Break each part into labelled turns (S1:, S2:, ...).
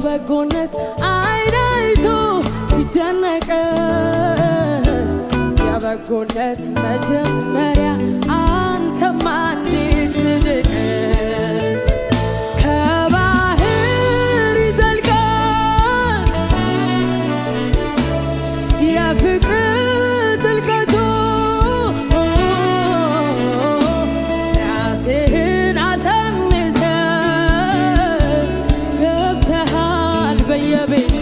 S1: በጎነት አይናይቶ ሲደነቅ የበጎነት መጀመሪያ አንተማ እንዴት ትልቅ ከባህር ይዘልቃል የፍቅር ጥልቀቱ ራስህን አሳንሰ ገብተሃል በየቤት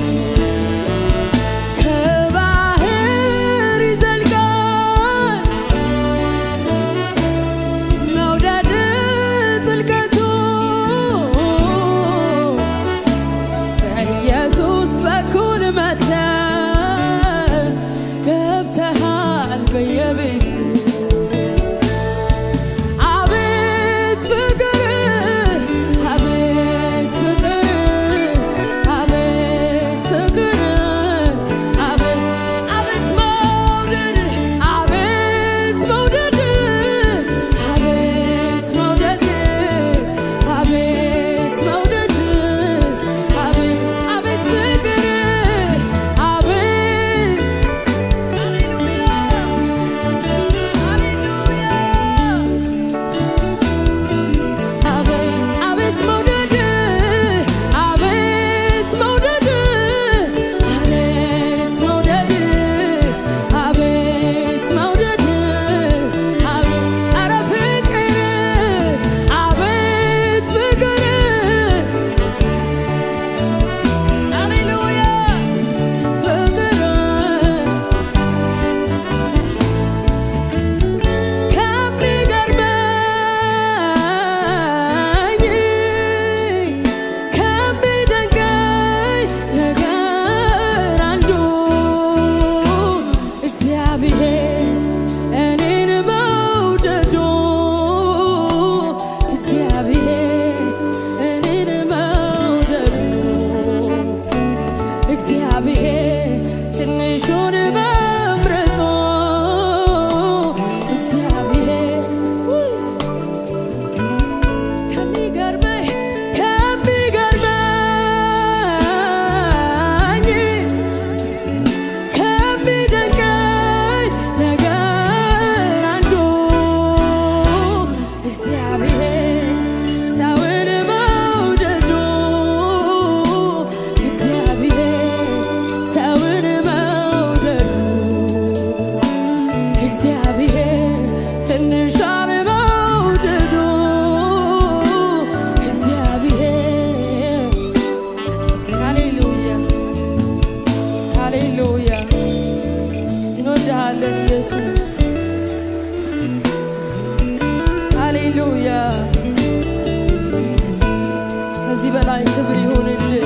S1: ከዚህ በላይ ክብር ይሁንልህ፣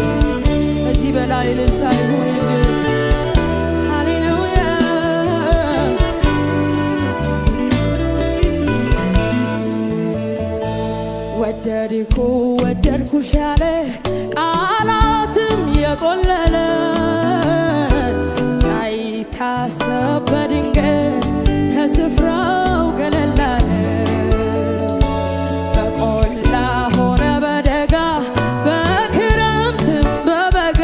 S1: ከዚህ በላይ እልልታ ይሁንልህ። ሃሌሉያ ወደድኩ ወደድኩሽ ያለ ቃላትም የቆለለ ሳይታሰብ በድንገት ከስፍራው ገለል አለ። በቆላ ሆነ በደጋ በክረምትም በበጋ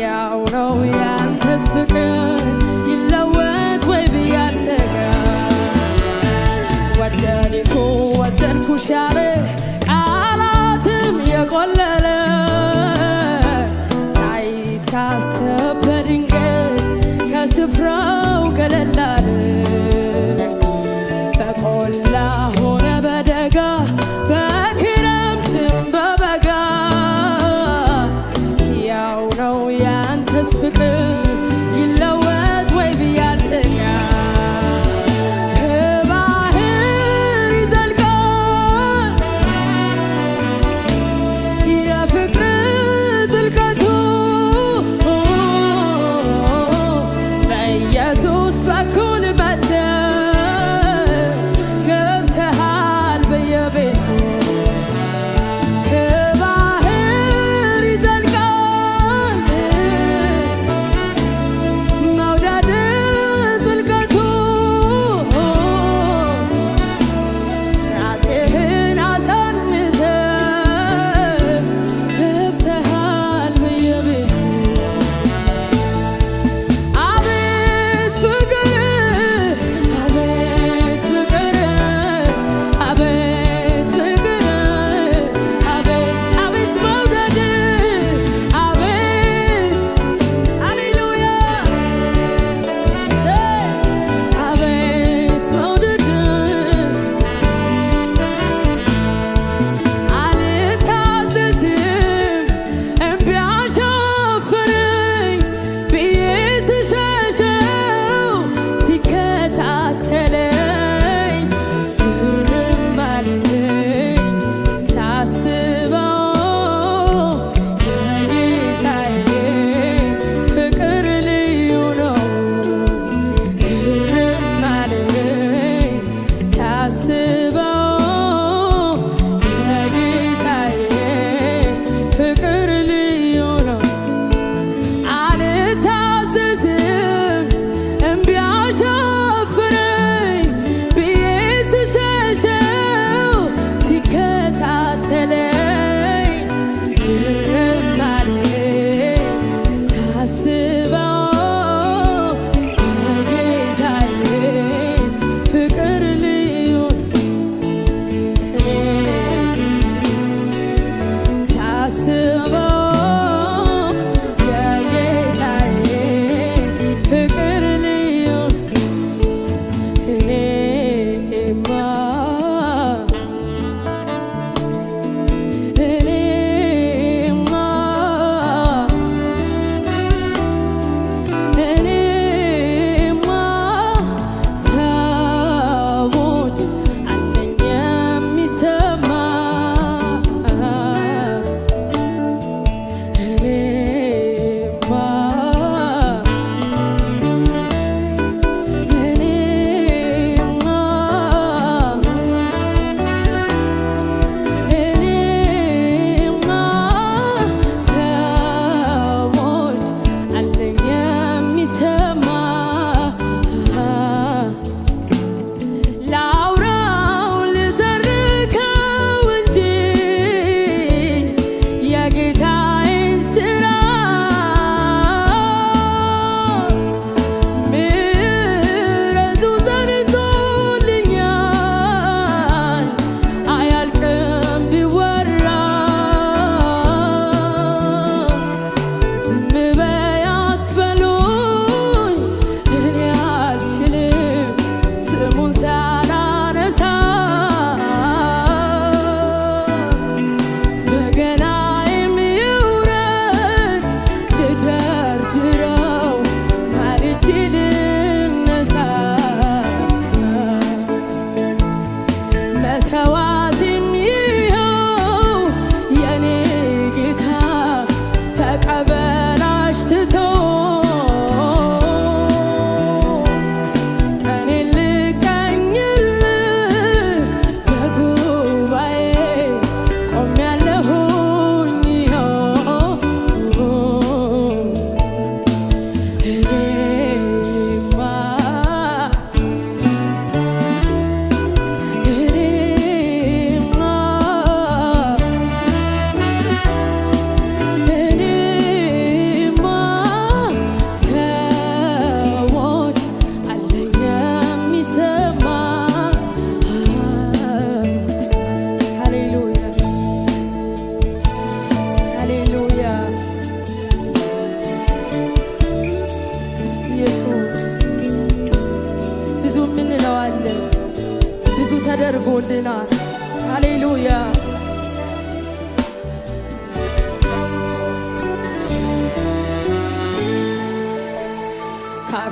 S1: ያው ነው ያንተስ ፍቅር ይለወጥ ወይ ብዬ አልሰጋ። ወደድኩ ወደድኩሽ ያለ ቃላትም የቆለለ ሳይታሰብ በድንገት ከስፍራው ገለል አለ።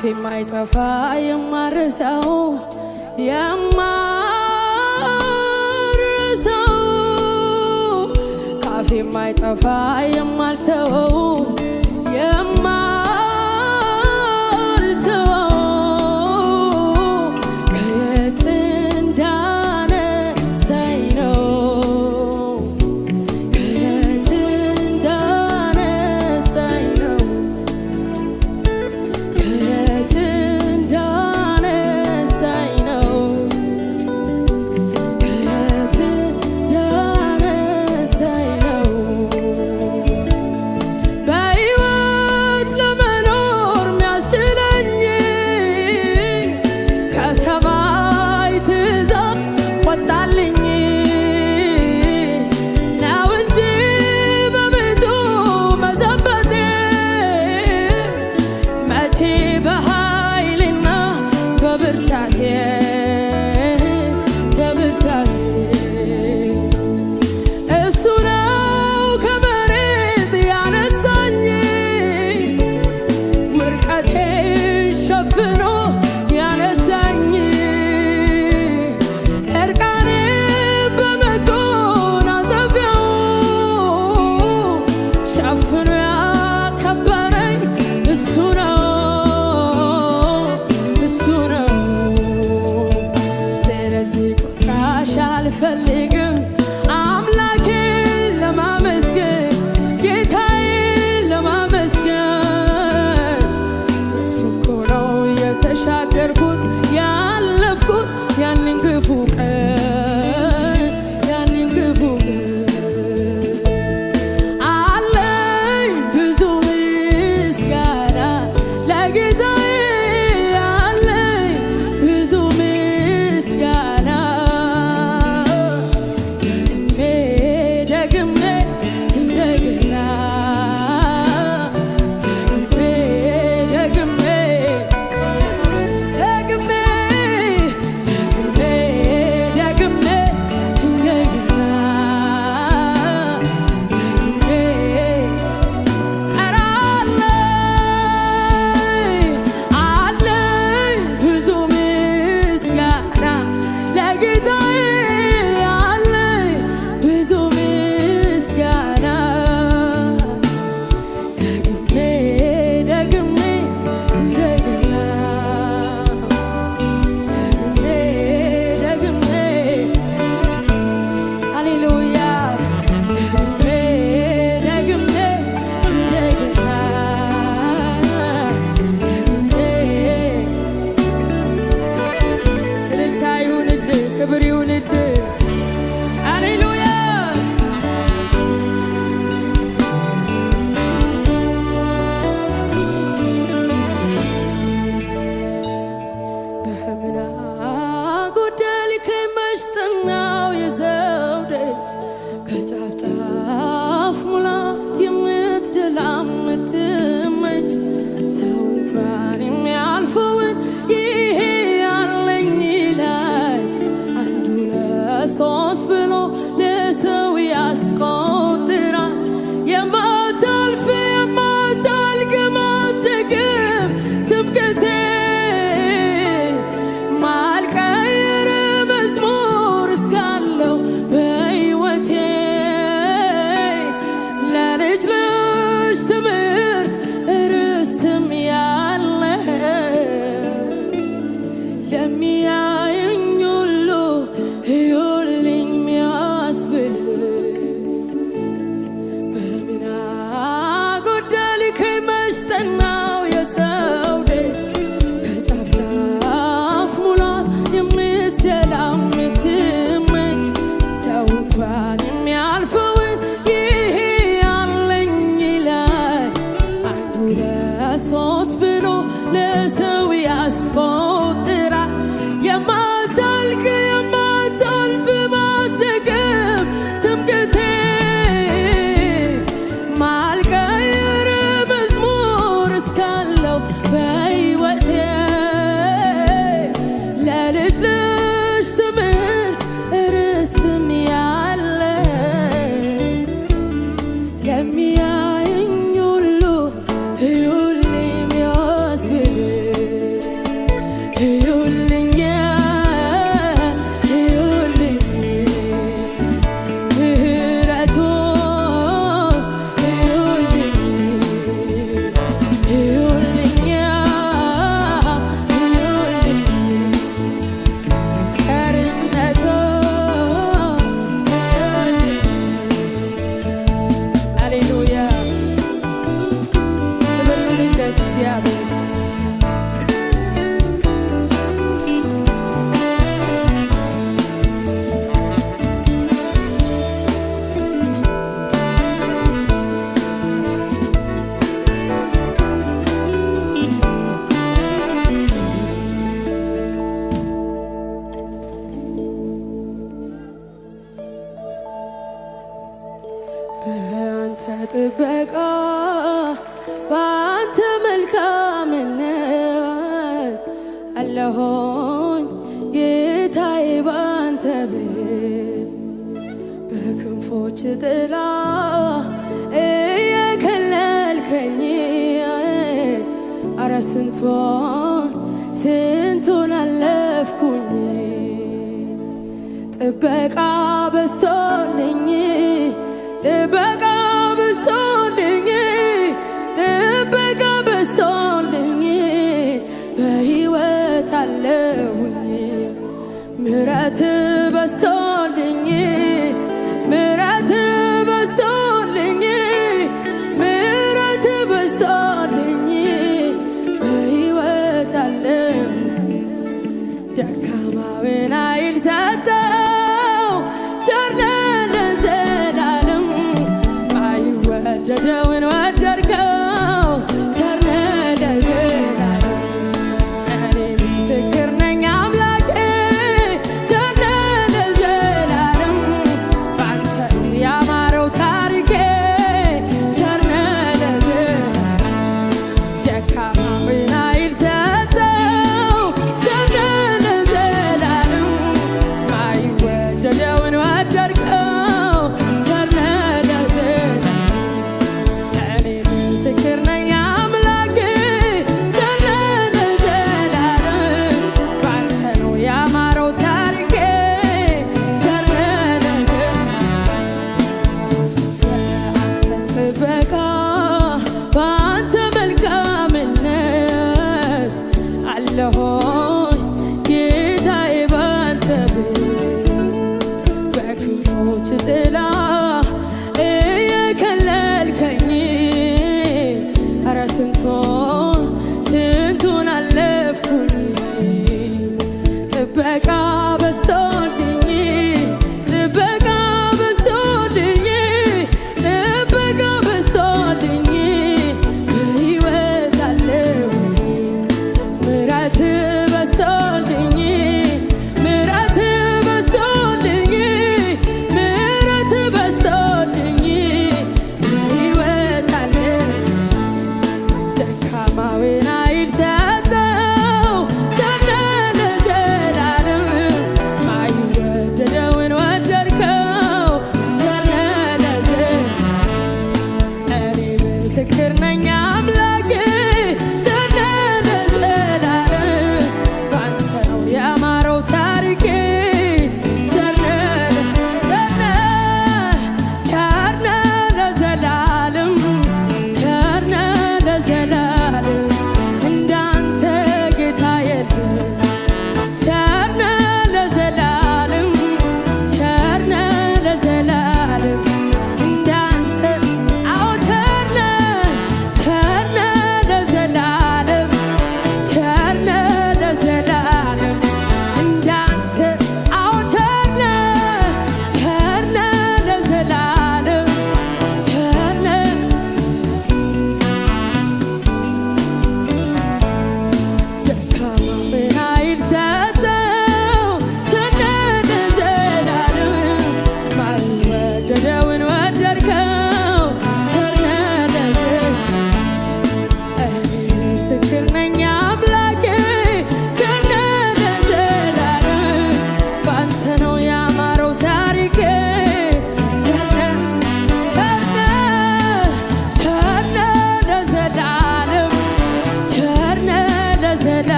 S1: ካፌ የማይጠፋ የማረሳው ካፌ የማይጠፋ የማልተወው ከየት እንዳነሳኝ ነው ከየት እንዳነሳኝ ነው ከየት እንዳነሳኝ ነው ከየት እንዳነሳኝ ነው በሕይወቴ በአንተ ጥበቃ በአንተ መልካምነት አለሆኝ ጌታዬ ባንተ ቤት በክንፎች ጥላ እየከለልከኝ አረ ስንቱን አለፍኩኝ ጥበቃ በስቶልኝ ጥበቃ በስቶልኝ ጥበቃ በስቶልኝ በሕይወት አለሁኝ ምሕረት በስቶልኝ ምሕረት በስቶልኝ ምሕረት በስቶልኝ በሕይወት አለሁ ደካማውን ኃይል ሰጠው ቸር ለዘላለም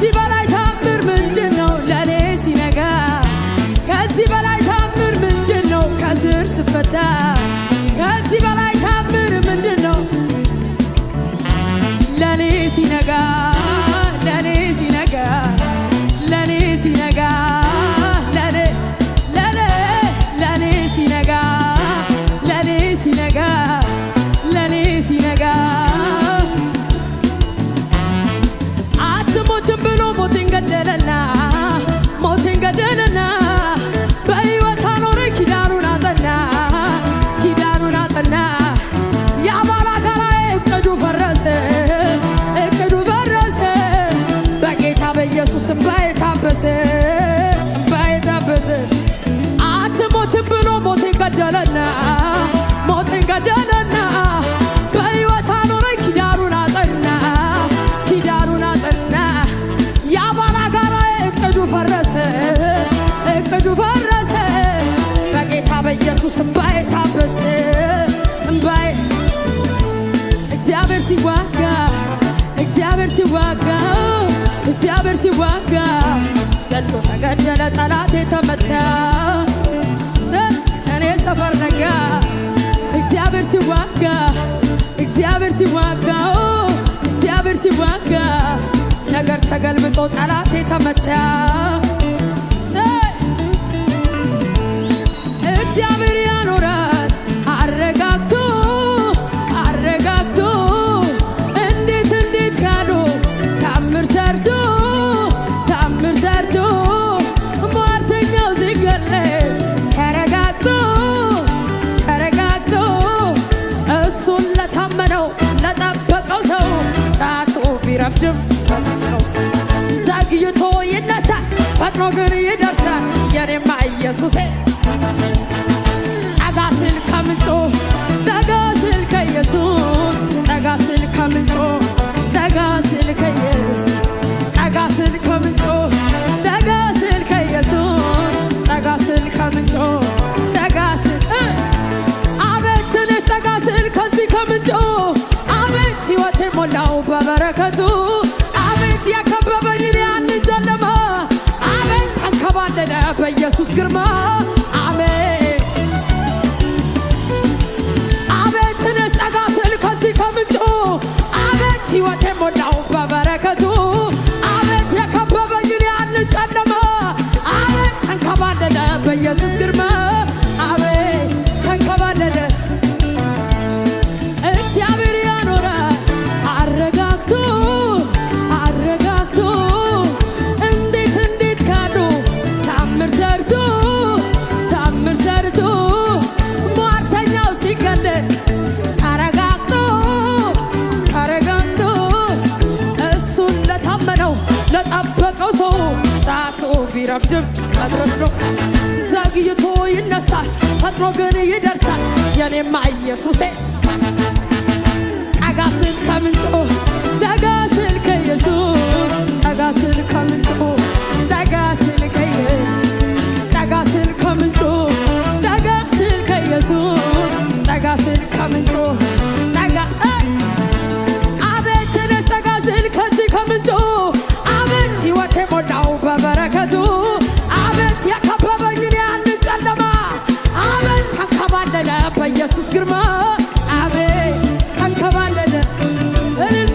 S1: ከዚህ በላይ ታምር ምንድነው ለኔ ሲነጋ? ከዚህ በላይ ታምር ምንድነው ከስር ስፈታ? ከዚህ በላይ ታምር ምንድነው ለኔ ሲነጋ? ለኔ ሲነጋ ለኔ ሲነጋ ለኔ ሲነጋ ለኔ ሲነጋ ለኔ ሲነጋ አትሞችም ብሎ ሞቴን ገደለና ሞቴን ገደለና በሕይወት አኖረ ኪዳኑን አጠና ኪዳኑን አጠና የባላጋራዬ እቅዱ ፈረሰ እቅዱ ፈረሰ በጌታ በኢየሱስ እምባዬ ታበሰ እምባዬ ታበሰ አትሞትም ብሎ ሞቴን ገደለና ሞቴን ገደለና በሕይወት አኖረኝ ኪዳኑን አጠና ኪዳኑን አጠና የባላጋራዬ እቅዱ ፈረሰ እቅዱ ፈረሰ በጌታ በኢየሱስ እምባዬ ታበሰ እምባዬ እግዚአብሔር ሲዋጋ እግዚአብሔር ሲዋጋ እግዚአብሔር ሲዋጋ ዘሎ ተገደለ ጠላቴ ተመታ እኔ ሰፈር ነጋ እግዚአብሔር ሲዋጋ እግዚአብሔር ሲዋጋ እግዚአብሔር ሲዋጋ ነገር ተገልብጦ ጠላቴ ተመታ እግዚአብሔር ያኖራል አረጋግቶ አረጋግቶ እንዴት እንዴት ካሉ ታምር ሰርቶ ታምር ሰርቶ ሟርተኛው ሲገለጥ ተረጋግቶ ተረጋግቶ እሱን ለታመነው ለጠበቀው ሰው ሰዓቱ ቢረፍድም በተስፋው ዘግይቶ ይነሳል ፈጥኖ ግን ይደርሳል የኔማ ኢየሱሴ ጠጋ ስል ከምንጩ ጠጋ ስል ከኢየሱስ ጠጋ ስል ከምንጩ ጠጋ ስል ከኢየሱስ ጠጋ ስል ከምንጩ ጠጋ ስል ከኢየሱስ ጠጋ ስል ከምንጩ ጠጋ ስል አቤት ትንሽ ጠጋ ስል ከዚህ ከምንጩ አቤት ሕይወቴ ሞላው በበረከቱ አቤት የከበበኝን ያንን ጨለማ አቤት ተንከባለለ በኢየሱስ ግርማ አሜን አቤት ትንሽ ጠጋ ስል ከዚህ ከምንጩ አቤት ሕይወቴ ሞላው በበረከቱ አቤት የከበበኝን ያንን ጨለማ አቤት ተንከባለለ በኢየሱስ ግርማ አቤት ተንከባለለ እግዚአብሔር ያኖራል አረጋግቶ አረጋግቶ እንዴት እንዴት ካሉ ታምር ሰርቶ ታምር ሰርቶ ሟርተኛው ሲገለጥ ተረጋግቶ ተረጋግቶ እሱን ለታመነው ለጠበቀው ሰው ሰዓቱ ቢረፍድም መድረስ ነው ዘግይቶ ይነሳል ፈጥኖ ግን ይደርሳል የኔማ ኢየሱሴ ጠጋ ስል ከምንጩ ጠጋ ስል ከኢየሱስ ጠጋ ስል ከምንጩ ጠጋ ስል ጠጋ ስል ከምንጩ ጠጋ ስል ከኢየሱስ ጠጋ ስል ከምንጩ ጠጋ አቤት ትንሽ ጠጋ ስል ከዚህ ከምንጩ አቤት ሕይወቴ ሞላው በበረከቱ አቤት የከበበኝን ያንን ጨለማ አቤት ተንከባለለ በኢየሱስ ግርማ አቤት ተንከባለለ እልል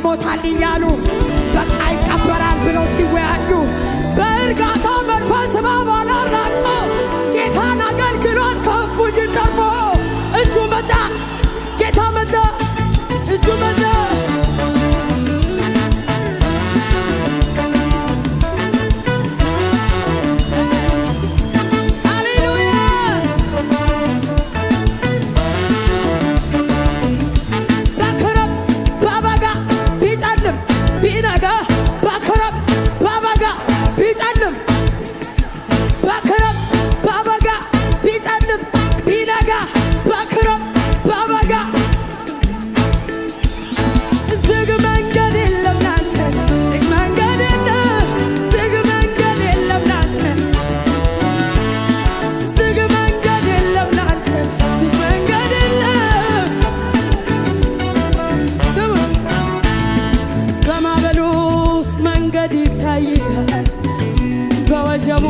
S1: ይሞታል እያሉ በቃ ይቀበራል ብለው ሲወያዩ በእርጋታ መንፈስ እባቧን አራጥሞ ጌታን አገልግሎት ከእፉኝ ተርፎ እጁ መጣ ጌታ መጣ እጁ መጣ በወጀቡ